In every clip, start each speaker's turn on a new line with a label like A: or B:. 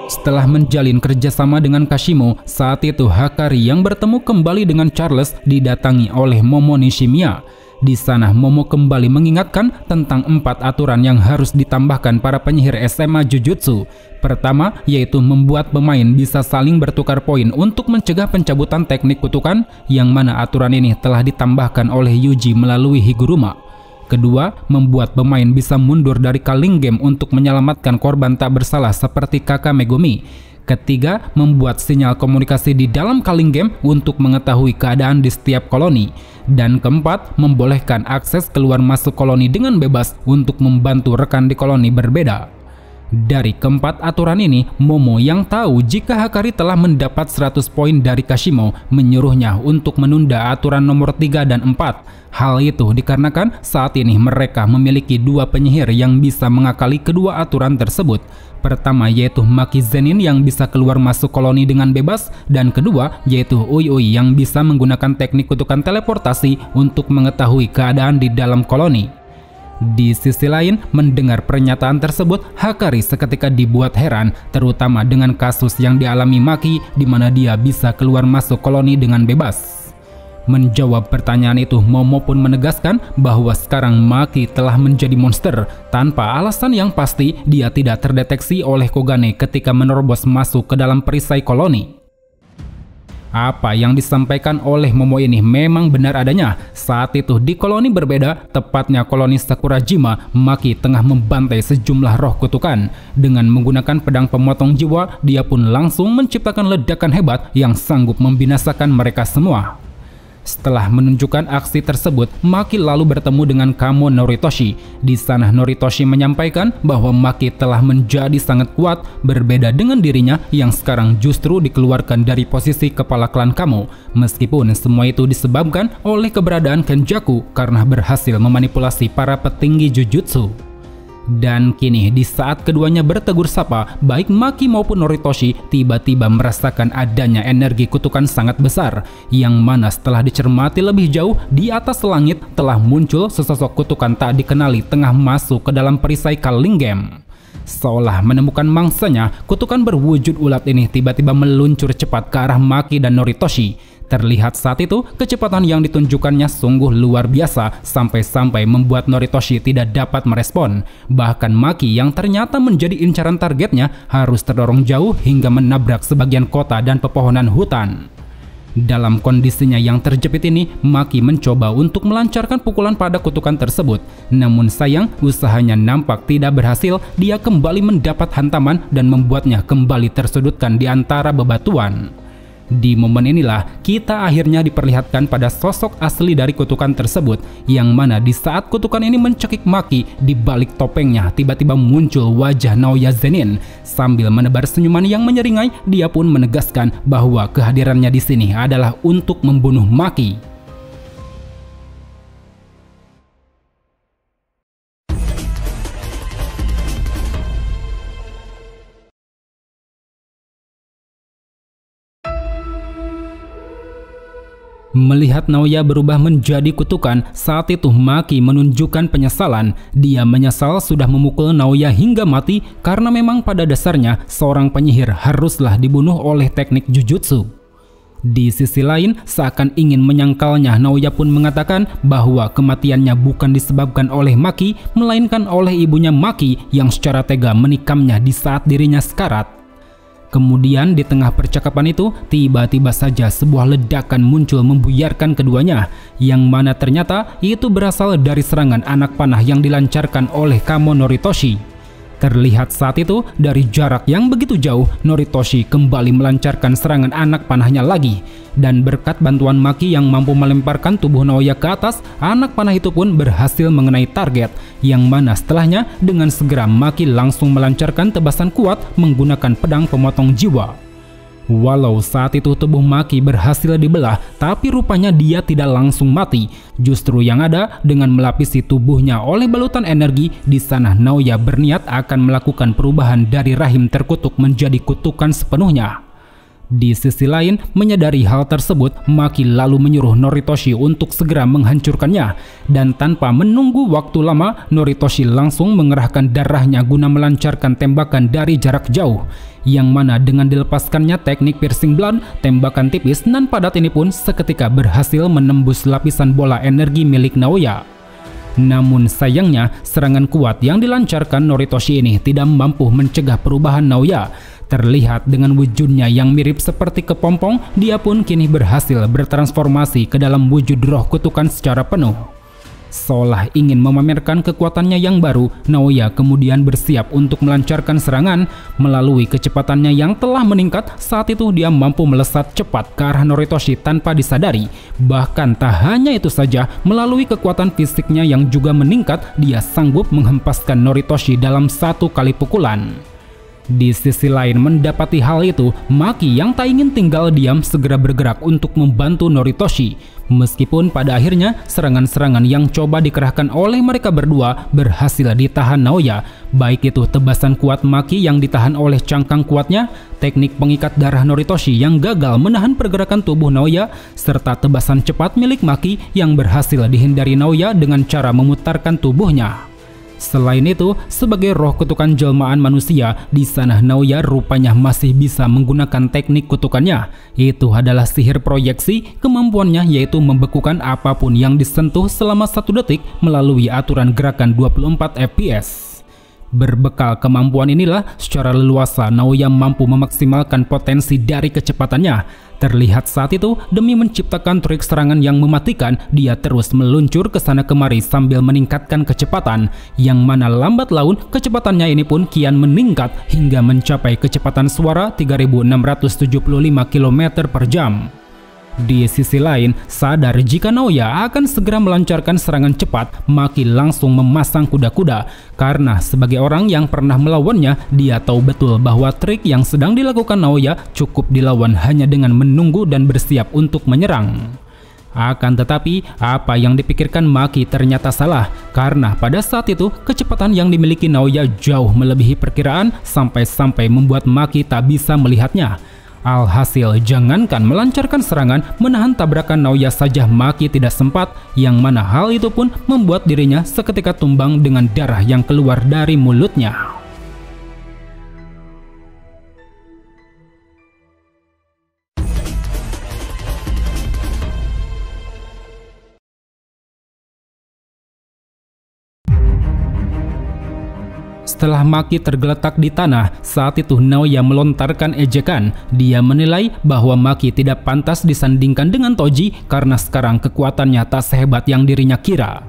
A: Setelah menjalin kerjasama dengan Kashimo, saat itu Hakari yang bertemu kembali dengan Charles didatangi oleh Momo Nishimiya. Di sana Momo kembali mengingatkan tentang 4 aturan yang harus ditambahkan para penyihir SMA Jujutsu. Pertama, yaitu membuat pemain bisa saling bertukar poin untuk mencegah pencabutan teknik kutukan, yang mana aturan ini telah ditambahkan oleh Yuji melalui Higuruma. Kedua, membuat pemain bisa mundur dari Culling Game untuk menyelamatkan korban tak bersalah seperti kakak Megumi. Ketiga, membuat sinyal komunikasi di dalam Culling Game untuk mengetahui keadaan di setiap koloni. Dan keempat, membolehkan akses keluar masuk koloni dengan bebas untuk membantu rekan di koloni berbeda. Dari keempat aturan ini, Momo yang tahu jika Hakari telah mendapat 100 poin dari Kashimo menyuruhnya untuk menunda aturan nomor 3 dan 4. Hal itu dikarenakan saat ini mereka memiliki 2 penyihir yang bisa mengakali kedua aturan tersebut. Pertama yaitu Maki Zenin yang bisa keluar masuk koloni dengan bebas, dan kedua yaitu Ui Ui yang bisa menggunakan teknik kutukan teleportasi untuk mengetahui keadaan di dalam koloni. Di sisi lain, mendengar pernyataan tersebut, Hakari seketika dibuat heran, terutama dengan kasus yang dialami Maki di mana dia bisa keluar masuk koloni dengan bebas. Menjawab pertanyaan itu, Momo pun menegaskan bahwa sekarang Maki telah menjadi monster. Tanpa alasan yang pasti, dia tidak terdeteksi oleh Kogane ketika menerobos masuk ke dalam perisai koloni. Apa yang disampaikan oleh Momo ini memang benar adanya. Saat itu di koloni berbeda, tepatnya koloni Sakurajima, Maki tengah membantai sejumlah roh kutukan. Dengan menggunakan pedang pemotong jiwa, dia pun langsung menciptakan ledakan hebat yang sanggup membinasakan mereka semua. Setelah menunjukkan aksi tersebut, Maki lalu bertemu dengan Kamo Noritoshi. Di sana Noritoshi menyampaikan bahwa Maki telah menjadi sangat kuat, berbeda dengan dirinya yang sekarang justru dikeluarkan dari posisi kepala klan Kamo. Meskipun semua itu disebabkan oleh keberadaan Kenjaku karena berhasil memanipulasi para petinggi Jujutsu. Dan kini di saat keduanya bertegur sapa, baik Maki maupun Noritoshi tiba-tiba merasakan adanya energi kutukan sangat besar, yang mana setelah dicermati lebih jauh, di atas langit telah muncul sesosok kutukan tak dikenali tengah masuk ke dalam perisai Culling Game. Seolah menemukan mangsanya, kutukan berwujud ulat ini tiba-tiba meluncur cepat ke arah Maki dan Noritoshi. Terlihat saat itu, kecepatan yang ditunjukkannya sungguh luar biasa sampai-sampai membuat Noritoshi tidak dapat merespon. Bahkan Maki yang ternyata menjadi incaran targetnya harus terdorong jauh hingga menabrak sebagian kota dan pepohonan hutan. Dalam kondisinya yang terjepit ini, Maki mencoba untuk melancarkan pukulan pada kutukan tersebut. Namun sayang, usahanya nampak tidak berhasil. Dia kembali mendapat hantaman dan membuatnya kembali tersudutkan di antara bebatuan. Di momen inilah kita akhirnya diperlihatkan pada sosok asli dari kutukan tersebut, yang mana di saat kutukan ini mencekik Maki, di balik topengnya tiba-tiba muncul wajah Naoya Zenin. Sambil menebar senyuman yang menyeringai, dia pun menegaskan bahwa kehadirannya di sini adalah untuk membunuh Maki. Melihat Naoya berubah menjadi kutukan, saat itu Maki menunjukkan penyesalan. Dia menyesal sudah memukul Naoya hingga mati karena memang pada dasarnya seorang penyihir haruslah dibunuh oleh teknik Jujutsu. Di sisi lain, seakan ingin menyangkalnya, Naoya pun mengatakan bahwa kematiannya bukan disebabkan oleh Maki, melainkan oleh ibunya Maki yang secara tega menikamnya di saat dirinya sekarat. Kemudian di tengah percakapan itu, tiba-tiba saja sebuah ledakan muncul membuyarkan keduanya, yang mana ternyata itu berasal dari serangan anak panah yang dilancarkan oleh Kamo Noritoshi. Terlihat saat itu, dari jarak yang begitu jauh, Noritoshi kembali melancarkan serangan anak panahnya lagi. Dan berkat bantuan Maki yang mampu melemparkan tubuh Naoya ke atas, anak panah itu pun berhasil mengenai target, yang mana setelahnya dengan segera Maki langsung melancarkan tebasan kuat menggunakan pedang pemotong jiwa. Walau saat itu tubuh Maki berhasil dibelah, tapi rupanya dia tidak langsung mati. Justru yang ada, dengan melapisi tubuhnya oleh balutan energi, di sana Naoya berniat akan melakukan perubahan dari rahim terkutuk menjadi kutukan sepenuhnya. Di sisi lain, menyadari hal tersebut, Maki lalu menyuruh Noritoshi untuk segera menghancurkannya. Dan tanpa menunggu waktu lama, Noritoshi langsung mengerahkan darahnya guna melancarkan tembakan dari jarak jauh. Yang mana dengan dilepaskannya teknik piercing blood, tembakan tipis nan padat ini pun seketika berhasil menembus lapisan bola energi milik Naoya. Namun sayangnya, serangan kuat yang dilancarkan Noritoshi ini tidak mampu mencegah perubahan Naoya. Terlihat dengan wujudnya yang mirip seperti kepompong, dia pun kini berhasil bertransformasi ke dalam wujud roh kutukan secara penuh. Seolah ingin memamerkan kekuatannya yang baru, Naoya kemudian bersiap untuk melancarkan serangan. Melalui kecepatannya yang telah meningkat, saat itu dia mampu melesat cepat ke arah Noritoshi tanpa disadari. Bahkan tak hanya itu saja, melalui kekuatan fisiknya yang juga meningkat, dia sanggup menghempaskan Noritoshi dalam satu kali pukulan. Di sisi lain, mendapati hal itu, Maki yang tak ingin tinggal diam segera bergerak untuk membantu Noritoshi. Meskipun pada akhirnya serangan-serangan yang coba dikerahkan oleh mereka berdua berhasil ditahan Naoya, baik itu tebasan kuat Maki yang ditahan oleh cangkang kuatnya, teknik pengikat darah Noritoshi yang gagal menahan pergerakan tubuh Naoya, serta tebasan cepat milik Maki yang berhasil dihindari Naoya dengan cara memutarkan tubuhnya. Selain itu, sebagai roh kutukan jelmaan manusia, di sana Naoya rupanya masih bisa menggunakan teknik kutukannya. Itu adalah sihir proyeksi. Kemampuannya yaitu membekukan apapun yang disentuh selama 1 detik melalui aturan gerakan 24 fps. Berbekal kemampuan inilah, secara leluasa Naoya mampu memaksimalkan potensi dari kecepatannya. Terlihat saat itu, demi menciptakan trik serangan yang mematikan, dia terus meluncur ke sana kemari sambil meningkatkan kecepatan, yang mana lambat laun kecepatannya ini pun kian meningkat hingga mencapai kecepatan suara 3675 km per jam. Di sisi lain, sadar jika Naoya akan segera melancarkan serangan cepat, Maki langsung memasang kuda-kuda. Karena sebagai orang yang pernah melawannya, dia tahu betul bahwa trik yang sedang dilakukan Naoya cukup dilawan hanya dengan menunggu dan bersiap untuk menyerang. Akan tetapi, apa yang dipikirkan Maki ternyata salah, karena pada saat itu kecepatan yang dimiliki Naoya jauh melebihi perkiraan sampai-sampai membuat Maki tak bisa melihatnya. Alhasil, jangankan melancarkan serangan, menahan tabrakan Naoya saja Maki tidak sempat, yang mana hal itu pun membuat dirinya seketika tumbang dengan darah yang keluar dari mulutnya. Setelah Maki tergeletak di tanah, saat itu Naoya melontarkan ejekan. Dia menilai bahwa Maki tidak pantas disandingkan dengan Toji karena sekarang kekuatannya tak sehebat yang dirinya kira.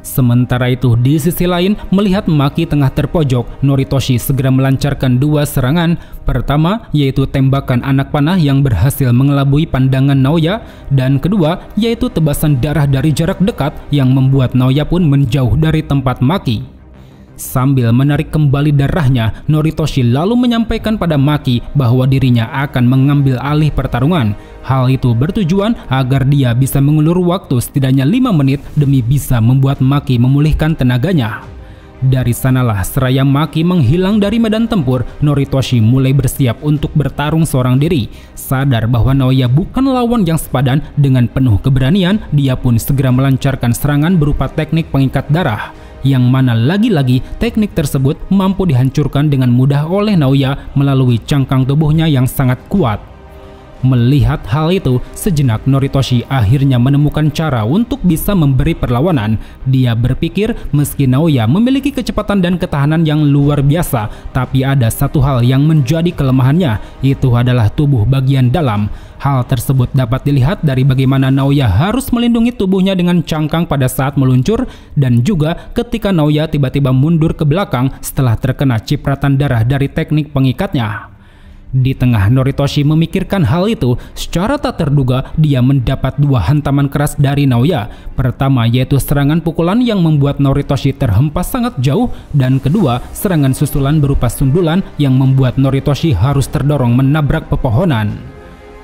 A: Sementara itu, di sisi lain, melihat Maki tengah terpojok, Noritoshi segera melancarkan 2 serangan. Pertama, yaitu tembakan anak panah yang berhasil mengelabui pandangan Naoya, dan kedua, yaitu tebasan darah dari jarak dekat yang membuat Naoya pun menjauh dari tempat Maki. Sambil menarik kembali darahnya, Noritoshi lalu menyampaikan pada Maki bahwa dirinya akan mengambil alih pertarungan. Hal itu bertujuan agar dia bisa mengulur waktu setidaknya 5 menit demi bisa membuat Maki memulihkan tenaganya. Dari sanalah seraya Maki menghilang dari medan tempur, Noritoshi mulai bersiap untuk bertarung seorang diri. Sadar bahwa Naoya bukan lawan yang sepadan, dengan penuh keberanian, dia pun segera melancarkan serangan berupa teknik pengikat darah. Yang mana lagi-lagi teknik tersebut mampu dihancurkan dengan mudah oleh Naoya melalui cangkang tubuhnya yang sangat kuat. Melihat hal itu, sejenak Noritoshi akhirnya menemukan cara untuk bisa memberi perlawanan. Dia berpikir meski Naoya memiliki kecepatan dan ketahanan yang luar biasa, tapi ada satu hal yang menjadi kelemahannya, itu adalah tubuh bagian dalam. Hal tersebut dapat dilihat dari bagaimana Naoya harus melindungi tubuhnya dengan cangkang pada saat meluncur, dan juga ketika Naoya tiba-tiba mundur ke belakang setelah terkena cipratan darah dari teknik pengikatnya. Di tengah Noritoshi memikirkan hal itu, secara tak terduga dia mendapat 2 hantaman keras dari Naoya. Pertama yaitu serangan pukulan yang membuat Noritoshi terhempas sangat jauh, dan kedua serangan susulan berupa sundulan yang membuat Noritoshi harus terdorong menabrak pepohonan.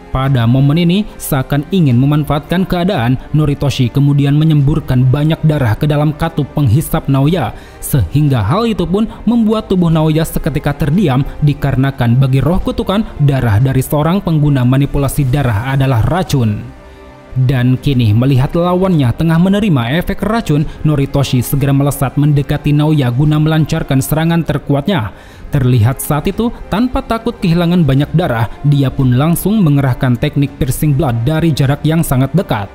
A: Pada momen ini, seakan ingin memanfaatkan keadaan, Noritoshi kemudian menyemburkan banyak darah ke dalam katup penghisap Naoya, sehingga hal itu pun membuat tubuh Naoya seketika terdiam dikarenakan bagi roh kutukan, darah dari seorang pengguna manipulasi darah adalah racun. Dan kini melihat lawannya tengah menerima efek racun, Noritoshi segera melesat mendekati Naoya guna melancarkan serangan terkuatnya. Terlihat saat itu, tanpa takut kehilangan banyak darah, dia pun langsung mengerahkan teknik piercing blood dari jarak yang sangat dekat.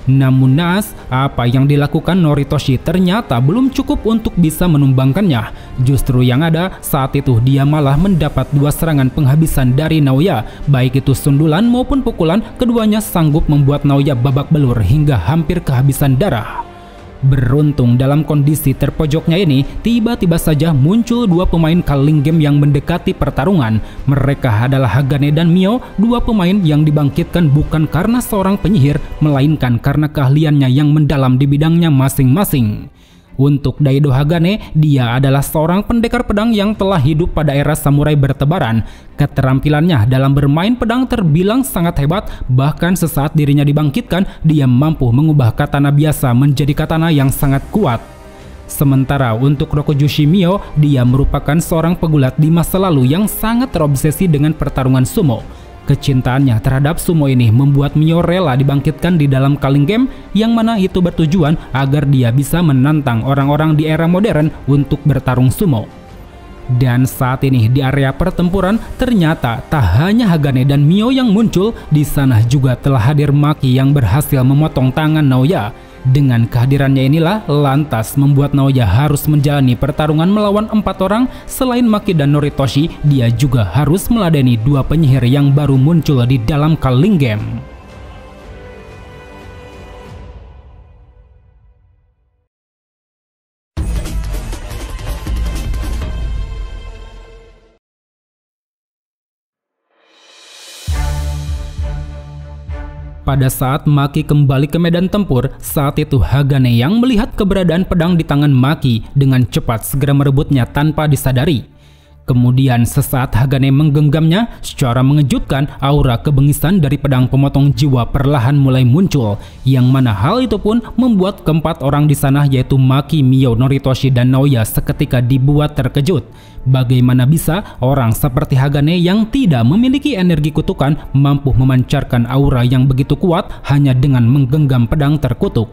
A: Namun naas, apa yang dilakukan Noritoshi ternyata belum cukup untuk bisa menumbangkannya. Justru yang ada saat itu dia malah mendapat 2 serangan penghabisan dari Naoya, baik itu sundulan maupun pukulan, keduanya sanggup membuat Naoya babak belur hingga hampir kehabisan darah. Beruntung dalam kondisi terpojoknya ini, tiba-tiba saja muncul 2 pemain Culling Game yang mendekati pertarungan. Mereka adalah Hagane dan Mio, 2 pemain yang dibangkitkan bukan karena seorang penyihir, melainkan karena keahliannya yang mendalam di bidangnya masing-masing. Untuk Daido Hagane, dia adalah seorang pendekar pedang yang telah hidup pada era samurai bertebaran. Keterampilannya dalam bermain pedang terbilang sangat hebat, bahkan sesaat dirinya dibangkitkan, dia mampu mengubah katana biasa menjadi katana yang sangat kuat. Sementara untuk Rokujushi Mio, dia merupakan seorang pegulat di masa lalu yang sangat terobsesi dengan pertarungan sumo. Kecintaannya terhadap sumo ini membuat Mio rela dibangkitkan di dalam Culling Game, yang mana itu bertujuan agar dia bisa menantang orang-orang di era modern untuk bertarung sumo. Dan saat ini di area pertempuran, ternyata tak hanya Hagane dan Mio yang muncul, di sana juga telah hadir Maki yang berhasil memotong tangan Naoya. Dengan kehadirannya inilah lantas membuat Naoya harus menjalani pertarungan melawan 4 orang. Selain Maki dan Noritoshi, dia juga harus meladeni 2 penyihir yang baru muncul di dalam Culling Game. Pada saat Maki kembali ke medan tempur, saat itu Hagane yang melihat keberadaan pedang di tangan Maki dengan cepat segera merebutnya tanpa disadari. Kemudian sesaat Hagane menggenggamnya, secara mengejutkan aura kebengisan dari pedang pemotong jiwa perlahan mulai muncul, yang mana hal itu pun membuat keempat orang di sana yaitu Maki, Mio, Noritoshi, dan Naoya seketika dibuat terkejut. Bagaimana bisa orang seperti Hagane yang tidak memiliki energi kutukan mampu memancarkan aura yang begitu kuat hanya dengan menggenggam pedang terkutuk?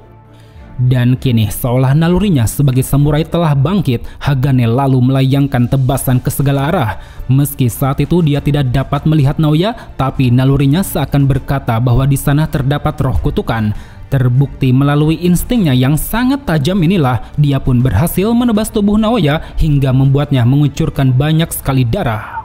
A: Dan kini seolah nalurinya sebagai samurai telah bangkit, Hagane lalu melayangkan tebasan ke segala arah. Meski saat itu dia tidak dapat melihat Naoya, tapi nalurinya seakan berkata bahwa di sana terdapat roh kutukan. Terbukti melalui instingnya yang sangat tajam inilah, dia pun berhasil menebas tubuh Naoya hingga membuatnya mengucurkan banyak sekali darah.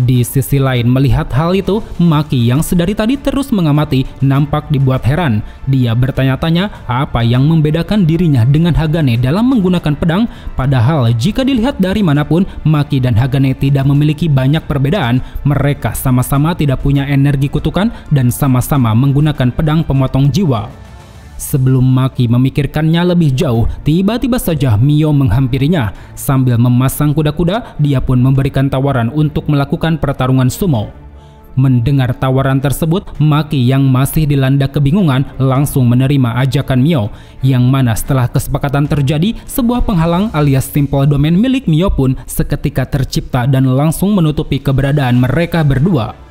A: Di sisi lain, melihat hal itu, Maki yang sedari tadi terus mengamati nampak dibuat heran. Dia bertanya-tanya apa yang membedakan dirinya dengan Hagane dalam menggunakan pedang, padahal jika dilihat dari manapun, Maki dan Hagane tidak memiliki banyak perbedaan. Mereka sama-sama tidak punya energi kutukan dan sama-sama menggunakan pedang pemotong jiwa. Sebelum Maki memikirkannya lebih jauh, tiba-tiba saja Mio menghampirinya. Sambil memasang kuda-kuda, dia pun memberikan tawaran untuk melakukan pertarungan sumo. Mendengar tawaran tersebut, Maki yang masih dilanda kebingungan langsung menerima ajakan Mio, yang mana setelah kesepakatan terjadi, sebuah penghalang alias simple domain milik Mio pun seketika tercipta dan langsung menutupi keberadaan mereka berdua.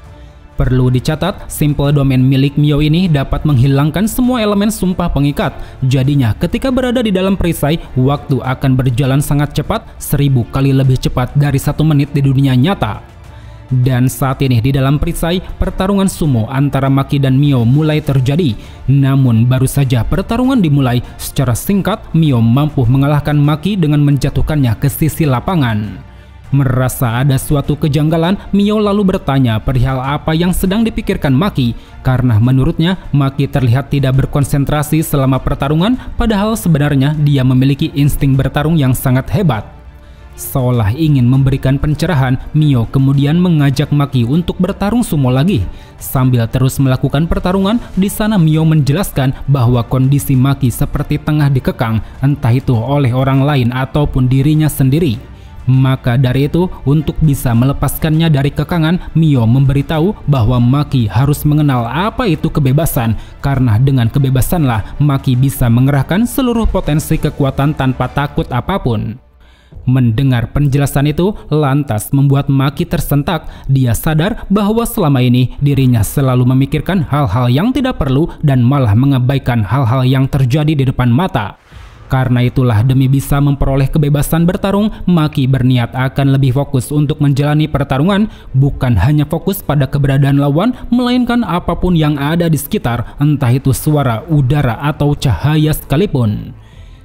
A: Perlu dicatat, simple domain milik Mio ini dapat menghilangkan semua elemen sumpah pengikat. Jadinya ketika berada di dalam perisai, waktu akan berjalan sangat cepat, 1000 kali lebih cepat dari 1 menit di dunia nyata. Dan saat ini di dalam perisai, pertarungan sumo antara Maki dan Mio mulai terjadi. Namun baru saja pertarungan dimulai, secara singkat Mio mampu mengalahkan Maki dengan menjatuhkannya ke sisi lapangan. Merasa ada suatu kejanggalan, Mio lalu bertanya perihal apa yang sedang dipikirkan Maki, karena menurutnya Maki terlihat tidak berkonsentrasi selama pertarungan, padahal sebenarnya dia memiliki insting bertarung yang sangat hebat. Seolah ingin memberikan pencerahan, Mio kemudian mengajak Maki untuk bertarung sumo lagi. Sambil terus melakukan pertarungan, di sana Mio menjelaskan bahwa kondisi Maki seperti tengah dikekang, entah itu oleh orang lain ataupun dirinya sendiri. Maka dari itu, untuk bisa melepaskannya dari kekangan, Mio memberitahu bahwa Maki harus mengenal apa itu kebebasan, karena dengan kebebasanlah Maki bisa mengerahkan seluruh potensi kekuatan tanpa takut apapun. Mendengar penjelasan itu lantas membuat Maki tersentak. Dia sadar bahwa selama ini dirinya selalu memikirkan hal-hal yang tidak perlu dan malah mengabaikan hal-hal yang terjadi di depan mata. Karena itulah, demi bisa memperoleh kebebasan bertarung, Maki berniat akan lebih fokus untuk menjalani pertarungan, bukan hanya fokus pada keberadaan lawan, melainkan apapun yang ada di sekitar, entah itu suara, udara, atau cahaya sekalipun.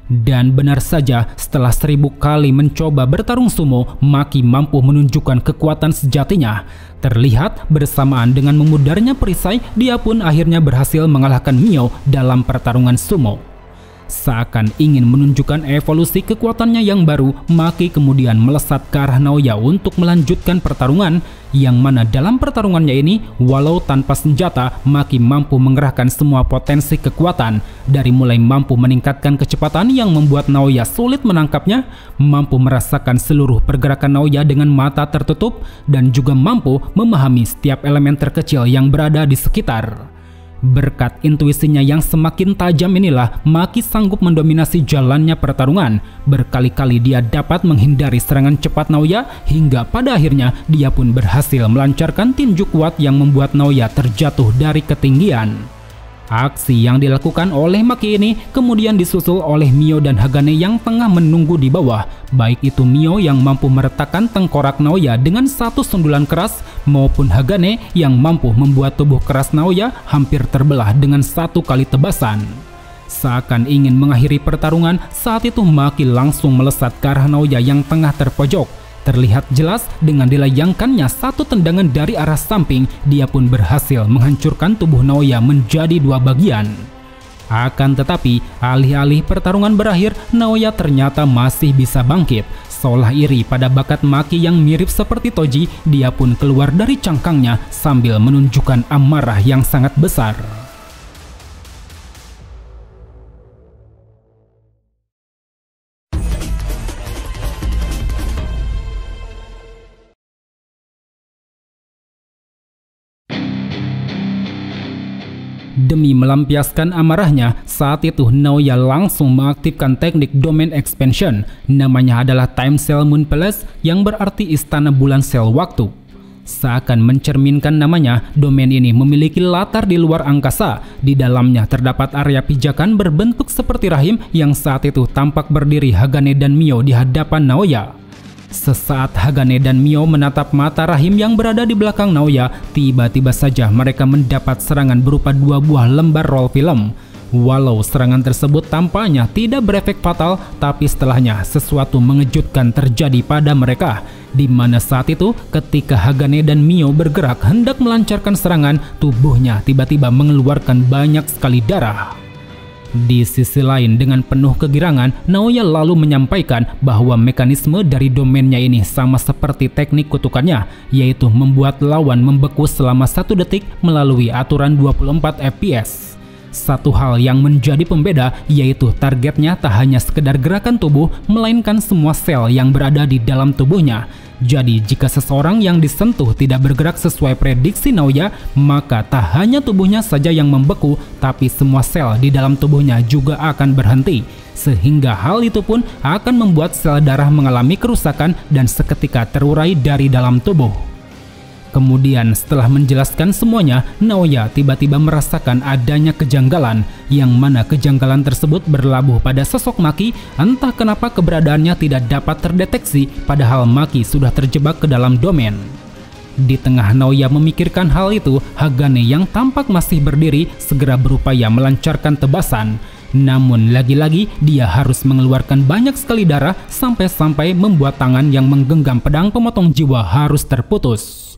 A: Dan benar saja, setelah 1000 kali mencoba bertarung sumo, Maki mampu menunjukkan kekuatan sejatinya. Terlihat bersamaan dengan memudarnya perisai, dia pun akhirnya berhasil mengalahkan Mio dalam pertarungan sumo. Seakan ingin menunjukkan evolusi kekuatannya yang baru, Maki kemudian melesat ke arah Naoya untuk melanjutkan pertarungan, yang mana dalam pertarungannya ini, walau tanpa senjata, Maki mampu mengerahkan semua potensi kekuatan, dari mulai mampu meningkatkan kecepatan yang membuat Naoya sulit menangkapnya, mampu merasakan seluruh pergerakan Naoya dengan mata tertutup, dan juga mampu memahami setiap elemen terkecil yang berada di sekitar. Berkat intuisinya yang semakin tajam inilah, Maki sanggup mendominasi jalannya pertarungan. Berkali-kali dia dapat menghindari serangan cepat Naoya, hingga pada akhirnya dia pun berhasil melancarkan tinju kuat yang membuat Naoya terjatuh dari ketinggian. Aksi yang dilakukan oleh Maki ini kemudian disusul oleh Mio dan Hagane yang tengah menunggu di bawah. Baik itu Mio yang mampu meretakkan tengkorak Naoya dengan satu sundulan keras, maupun Hagane yang mampu membuat tubuh keras Naoya hampir terbelah dengan satu kali tebasan. Seakan ingin mengakhiri pertarungan, saat itu Maki langsung melesat ke arah Naoya yang tengah terpojok. Terlihat jelas dengan dilayangkannya satu tendangan dari arah samping, dia pun berhasil menghancurkan tubuh Naoya menjadi 2 bagian. Akan tetapi, alih-alih pertarungan berakhir, Naoya ternyata masih bisa bangkit. Seolah iri pada bakat Maki yang mirip seperti Toji, dia pun keluar dari cangkangnya sambil menunjukkan amarah yang sangat besar. Demi melampiaskan amarahnya, saat itu Naoya langsung mengaktifkan teknik Domain Expansion. Namanya adalah Time Cell Moon Palace, yang berarti istana bulan sel waktu. Seakan mencerminkan namanya, domain ini memiliki latar di luar angkasa. Di dalamnya terdapat area pijakan berbentuk seperti rahim yang saat itu tampak berdiri Hagane dan Mio di hadapan Naoya. Sesaat Hagane dan Mio menatap mata rahim yang berada di belakang Naoya, tiba-tiba saja mereka mendapat serangan berupa 2 buah lembar roll film. Walau serangan tersebut tampaknya tidak berefek fatal, tapi setelahnya sesuatu mengejutkan terjadi pada mereka. Di mana saat itu, ketika Hagane dan Mio bergerak hendak melancarkan serangan, tubuhnya tiba-tiba mengeluarkan banyak sekali darah. Di sisi lain, dengan penuh kegirangan, Naoya lalu menyampaikan bahwa mekanisme dari domainnya ini sama seperti teknik kutukannya, yaitu membuat lawan membeku selama 1 detik melalui aturan 24 fps. Satu hal yang menjadi pembeda yaitu targetnya tak hanya sekedar gerakan tubuh, melainkan semua sel yang berada di dalam tubuhnya. Jadi jika seseorang yang disentuh tidak bergerak sesuai prediksi Naoya, maka tak hanya tubuhnya saja yang membeku, tapi semua sel di dalam tubuhnya juga akan berhenti. Sehingga hal itu pun akan membuat sel darah mengalami kerusakan dan seketika terurai dari dalam tubuh. Kemudian setelah menjelaskan semuanya, Naoya tiba-tiba merasakan adanya kejanggalan, yang mana kejanggalan tersebut berlabuh pada sosok Maki. Entah kenapa keberadaannya tidak dapat terdeteksi, padahal Maki sudah terjebak ke dalam domain. Di tengah Naoya memikirkan hal itu, Hagane yang tampak masih berdiri segera berupaya melancarkan tebasan. Namun lagi-lagi dia harus mengeluarkan banyak sekali darah sampai-sampai membuat tangan yang menggenggam pedang pemotong jiwa harus terputus.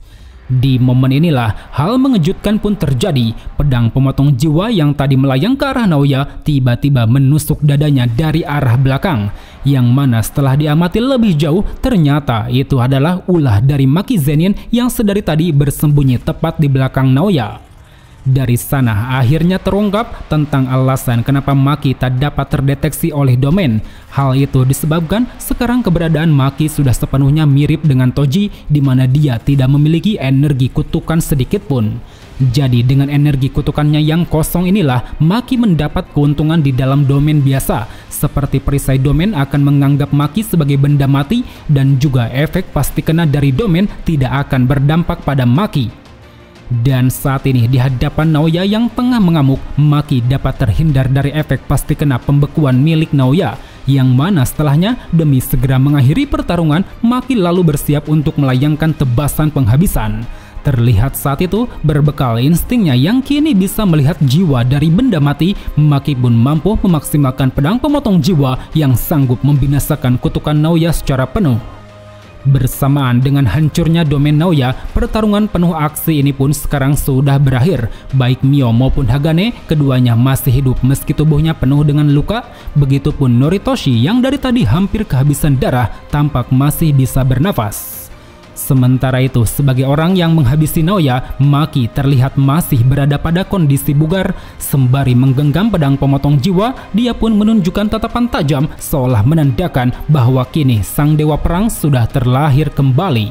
A: Di momen inilah hal mengejutkan pun terjadi. Pedang pemotong jiwa yang tadi melayang ke arah Naoya tiba-tiba menusuk dadanya dari arah belakang, yang mana setelah diamati lebih jauh ternyata itu adalah ulah dari Maki Zenin yang sedari tadi bersembunyi tepat di belakang Naoya. Dari sana akhirnya terungkap tentang alasan kenapa Maki tak dapat terdeteksi oleh Domain. Hal itu disebabkan sekarang keberadaan Maki sudah sepenuhnya mirip dengan Toji, di mana dia tidak memiliki energi kutukan sedikit pun. Jadi dengan energi kutukannya yang kosong inilah Maki mendapat keuntungan di dalam domain biasa. Seperti perisai domain akan menganggap Maki sebagai benda mati, dan juga efek pasti kena dari domain tidak akan berdampak pada Maki. Dan saat ini di hadapan Naoya yang tengah mengamuk, Maki dapat terhindar dari efek pasti kena pembekuan milik Naoya, yang mana setelahnya demi segera mengakhiri pertarungan, Maki lalu bersiap untuk melayangkan tebasan penghabisan. Terlihat saat itu berbekal instingnya yang kini bisa melihat jiwa dari benda mati, Maki pun mampu memaksimalkan pedang pemotong jiwa yang sanggup membinasakan kutukan Naoya secara penuh. Bersamaan dengan hancurnya domain Naoya, pertarungan penuh aksi ini pun sekarang sudah berakhir. Baik Mio maupun Hagane, keduanya masih hidup meski tubuhnya penuh dengan luka. Begitupun Noritoshi yang dari tadi hampir kehabisan darah, tampak masih bisa bernafas. Sementara itu, sebagai orang yang menghabisi Naoya, Maki terlihat masih berada pada kondisi bugar. Sembari menggenggam pedang pemotong jiwa, dia pun menunjukkan tatapan tajam seolah menandakan bahwa kini sang dewa perang sudah terlahir kembali.